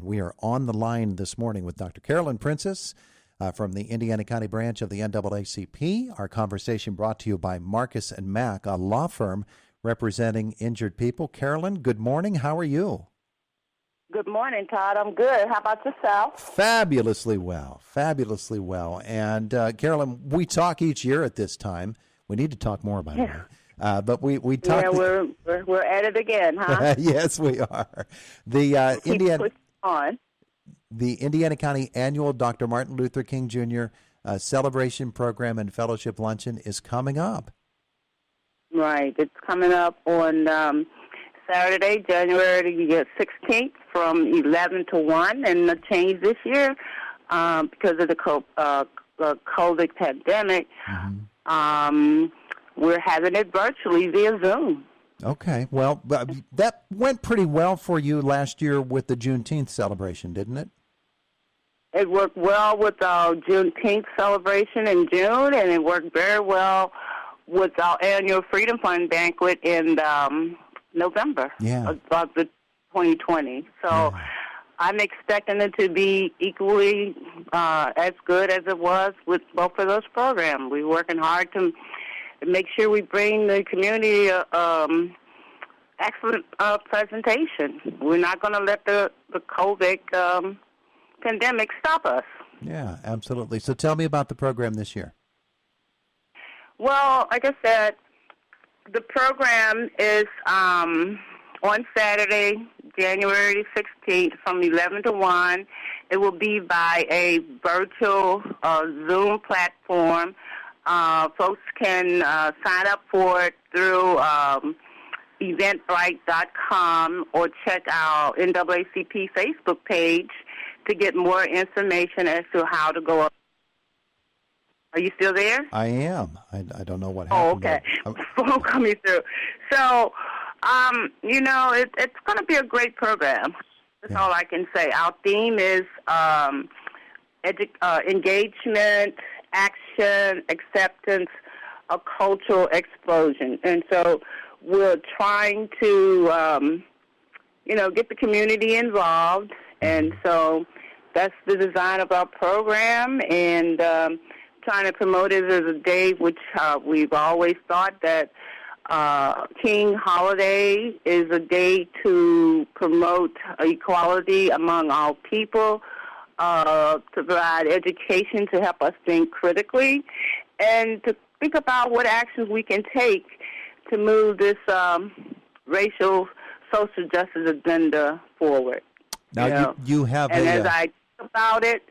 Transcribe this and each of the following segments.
We are on the line this morning with Dr. Carolyn Princes from the Indiana County branch of the NAACP. Our conversation brought to you by Marcus & Mack, a law firm representing injured people. Carolyn, good morning. How are you? Good morning, Todd. I'm good. How about yourself? Fabulously well. Fabulously well. And Carolyn, we talk each year at this time. We need to talk more, by the way. But we talk. Yeah, we're at it again, huh? Yes, we are. The Indiana County Annual Dr. Martin Luther King Jr. Celebration Program and Fellowship Luncheon is coming up. Right. It's coming up on Saturday, January 16th from 11 to 1, and the change this year because of the COVID pandemic. Mm-hmm. We're having it virtually via Zoom. Okay. Well, that went pretty well for you last year with the Juneteenth celebration, didn't it? It worked well with our Juneteenth celebration in June, and it worked very well with our annual Freedom Fund banquet in November of the 2020. So I'm expecting it to be equally as good as it was with both of those programs. We're working hard to make sure we bring the community excellent presentation. We're not going to let the COVID pandemic stop us. Yeah, absolutely. So tell me about the program this year. Well, like I said, the program is on Saturday, January 16th from 11 to 1. It will be by a virtual Zoom platform. Folks can sign up for it through eventbrite.com or check our NAACP Facebook page to get more information as to how to go up. Are you still there? I am. I don't know what happened. Oh, okay. Phone coming through. So, it's going to be a great program. That's all I can say. Our theme is engagement, action, acceptance, a cultural explosion. And so we're trying to, get the community involved. And so that's the design of our program, and trying to promote it as a day which we've always thought that King Holiday is a day to promote equality among all people, to provide education to help us think critically, and to think about what actions we can take to move this racial social justice agenda forward. Now, you have as I think about it,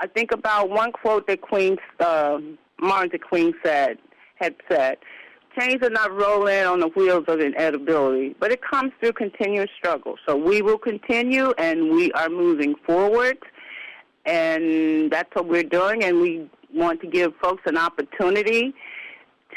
I think about one quote that Martin Luther King had said, "Chains are not rolling on the wheels of inevitability, but it comes through continuous struggle." So we will continue, and we are moving forward, and that's what we're doing, and we want to give folks an opportunity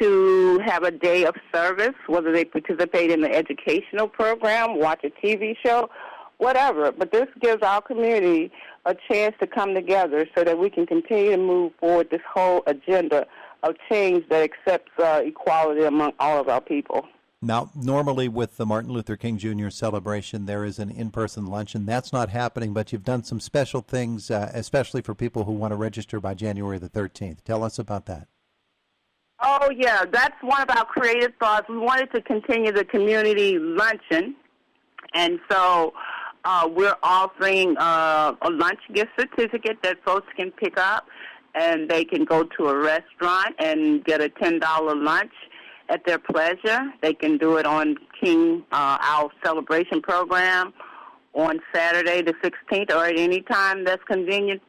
to have a day of service, whether they participate in the educational program, watch a TV show, whatever. But this gives our community a chance to come together so that we can continue to move forward this whole agenda of change that accepts equality among all of our people. Now, normally with the Martin Luther King Jr. celebration, there is an in-person luncheon. That's not happening, but you've done some special things, especially for people who want to register by January the 13th. Tell us about that. Oh, yeah, that's one of our creative thoughts. We wanted to continue the community luncheon, and so we're offering a lunch gift certificate that folks can pick up, and they can go to a restaurant and get a $10 lunch at their pleasure. They can do it on our celebration program on Saturday the 16th or at any time that's convenient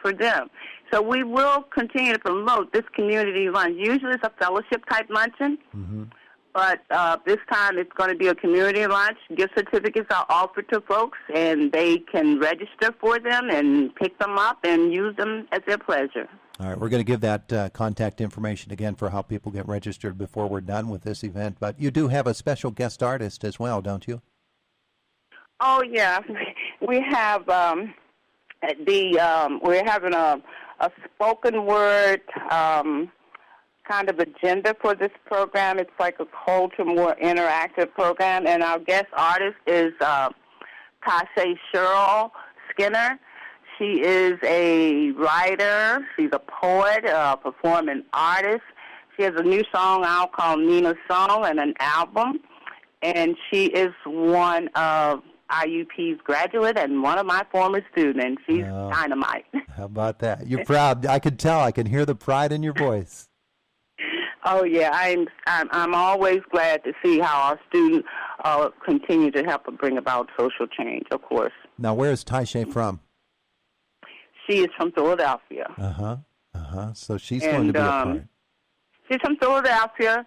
for them. So we will continue to promote this community lunch. Usually it's a fellowship-type luncheon, but this time it's going to be a community lunch. Gift certificates are offered to folks, and they can register for them and pick them up and use them at their pleasure. All right, we're going to give that contact information again for how people get registered before we're done with this event. But you do have a special guest artist as well, don't you? Oh, yeah. We have we're having a spoken word kind of agenda for this program. It's like a culture, more interactive program, and our guest artist is Tasha Sherrill Skinner. She is a writer. She's a poet, a performing artist. She has a new song out called Nina's Song and an album. And she is one of IUP's graduate and one of my former students. She's dynamite. How about that? You're proud. I can tell. I can hear the pride in your voice. Oh yeah, I'm always glad to see how our students continue to help bring about social change. Of course. Now, where is Taisha from? She is from Philadelphia. So she's going to be a part. She's from Philadelphia.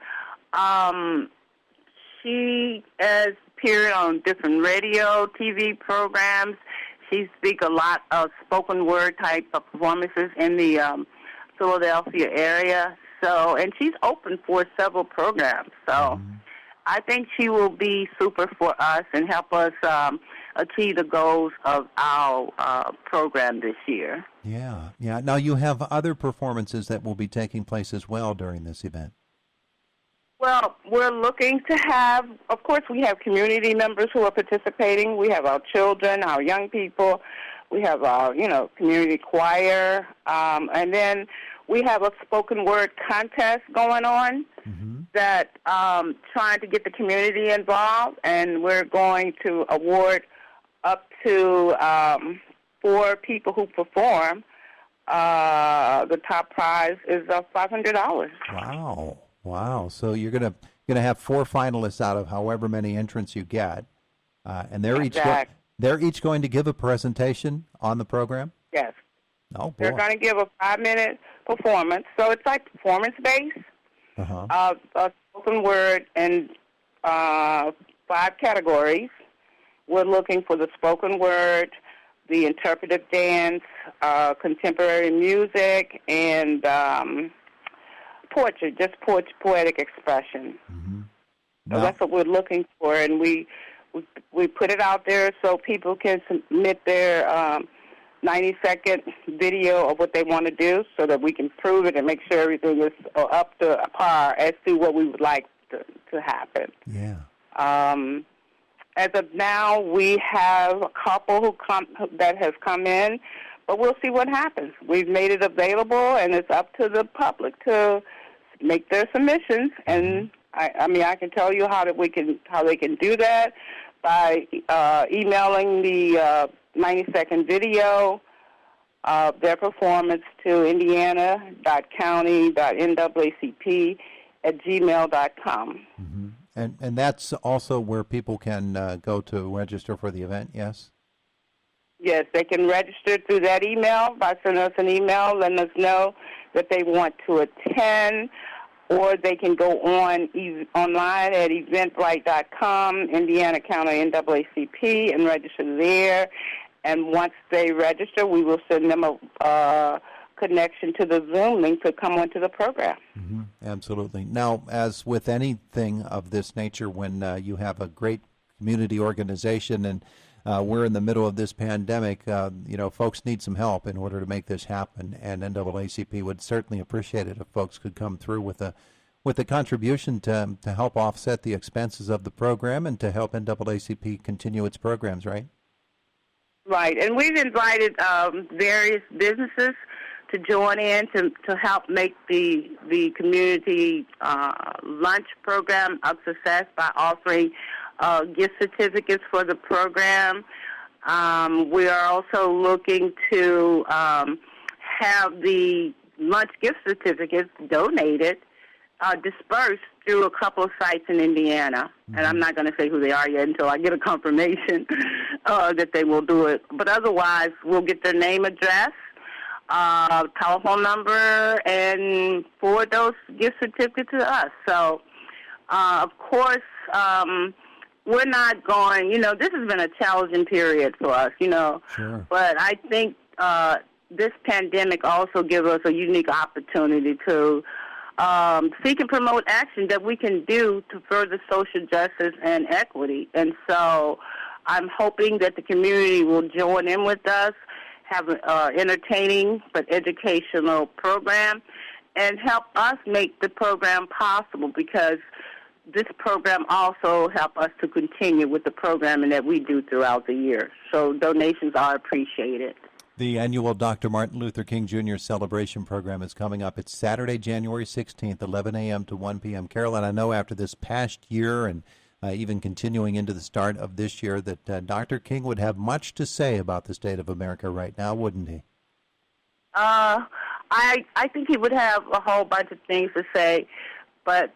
She has appeared on different radio, TV programs. She speaks a lot of spoken word type of performances in the Philadelphia area. So, and she's open for several programs. So, I think she will be super for us and help us achieve the goals of our program this year. Yeah. Now, you have other performances that will be taking place as well during this event. Well, we're looking to have, of course, we have community members who are participating. We have our children, our young people. We have our, community choir. And then we have a spoken word contest going on that trying to get the community involved. And we're going to award up to 4 people who perform. The top prize is $500. Wow! So you're gonna have 4 finalists out of however many entrants you get, and they're each going to give a presentation on the program. Yes. Oh boy. They're going to give a 5-minute performance, so it's like performance based. Spoken word in 5 categories. We're looking for the spoken word, the interpretive dance, contemporary music, and poetry, just poetic expression. So that's what we're looking for, and we put it out there so people can submit their 90-second video of what they want to do so that we can prove it and make sure everything is up to par as to what we would like to happen. Yeah. As of now, we have a couple that has come in, but we'll see what happens. We've made it available, and it's up to the public to make their submissions. And I can tell you how they can do that by emailing the 90-second video of their performance to indiana.county.naacp@gmail.com. And that's also where people can go to register for the event, yes? Yes, they can register through that email by sending us an email, letting us know that they want to attend, or they can go online at eventbrite.com, Indiana County NAACP, and register there. And once they register, we will send them a connection to the Zoom link to come onto the program. Absolutely. Now, as with anything of this nature, when you have a great community organization and we're in the middle of this pandemic, folks need some help in order to make this happen, and NAACP would certainly appreciate it if folks could come through with a contribution to help offset the expenses of the program and to help NAACP continue its programs, right? Right, and we've invited various businesses to join in to help make the community lunch program a success by offering gift certificates for the program. We are also looking to have the lunch gift certificates donated, dispersed through a couple of sites in Indiana. And I'm not going to say who they are yet until I get a confirmation that they will do it. But otherwise, we'll get their name, address, telephone number, and forward those gift certificates to us. So, of course, we're not going, this has been a challenging period for us, Sure. But I think this pandemic also gives us a unique opportunity to seek and promote action that we can do to further social justice and equity. And so I'm hoping that the community will join in with us, have an entertaining but educational program, and help us make the program possible, because this program also help us to continue with the programming that we do throughout the year. So donations are appreciated. The annual Dr. Martin Luther King Jr. Celebration Program is coming up. It's Saturday, January 16th, 11 a.m. to 1 p.m. Carolyn, I know after this past year and even continuing into the start of this year that Dr. King would have much to say about the state of America right now, wouldn't he? I think he would have a whole bunch of things to say, but,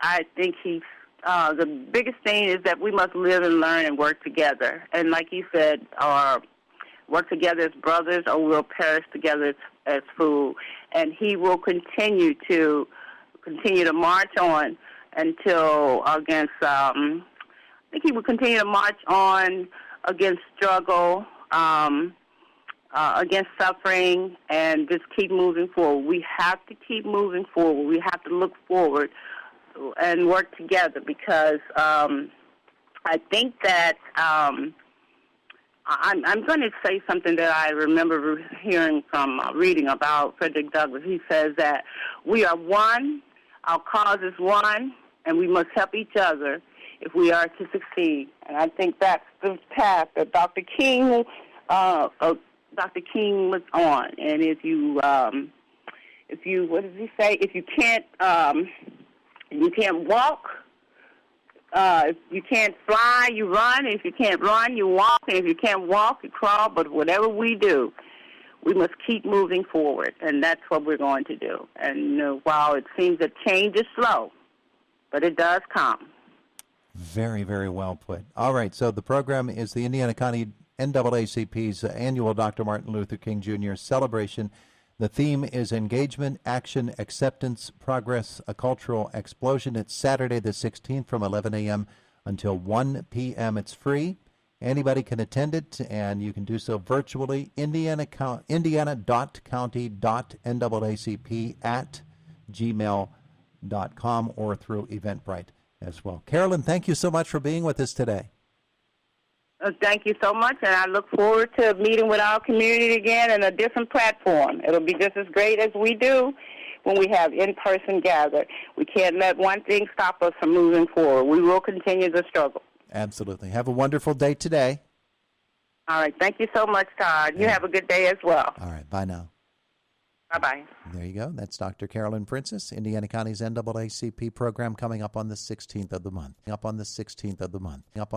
I think the biggest thing is that we must live and learn and work together. And like you said, work together as brothers or we'll perish together as fools. And he will continue to march on until against, I think he will continue to march on against struggle, against suffering, and just keep moving forward. We have to keep moving forward. We have to look forward and work together because I think that I'm going to say something that I remember hearing from reading about Frederick Douglass. He says that we are one, our cause is one, and we must help each other if we are to succeed. And I think that's the path that Dr. King was on. And if you what does he say? If you can't walk. If you can't fly, you run. If you can't run, you walk. And if you can't walk, you crawl. But whatever we do, we must keep moving forward, and that's what we're going to do. And while it seems that change is slow, but it does come. Very, very well put. All right, so the program is the Indiana County NAACP's annual Dr. Martin Luther King Jr. celebration. The theme is Engagement, Action, Acceptance, Progress, a Cultural Explosion. It's Saturday the 16th from 11 a.m. until 1 p.m. It's free. Anybody can attend it, and you can do so virtually. indiana.county.naacp@gmail.com or through Eventbrite as well. Carolyn, thank you so much for being with us today. Thank you so much, and I look forward to meeting with our community again in a different platform. It'll be just as great as we do when we have in-person gather. We can't let one thing stop us from moving forward. We will continue the struggle. Absolutely. Have a wonderful day today. All right. Thank you so much, Todd. You have a good day as well. All right. Bye now. Bye-bye. There you go. That's Dr. Carolyn Princes, Indiana County's NAACP program coming up on the 16th of the month.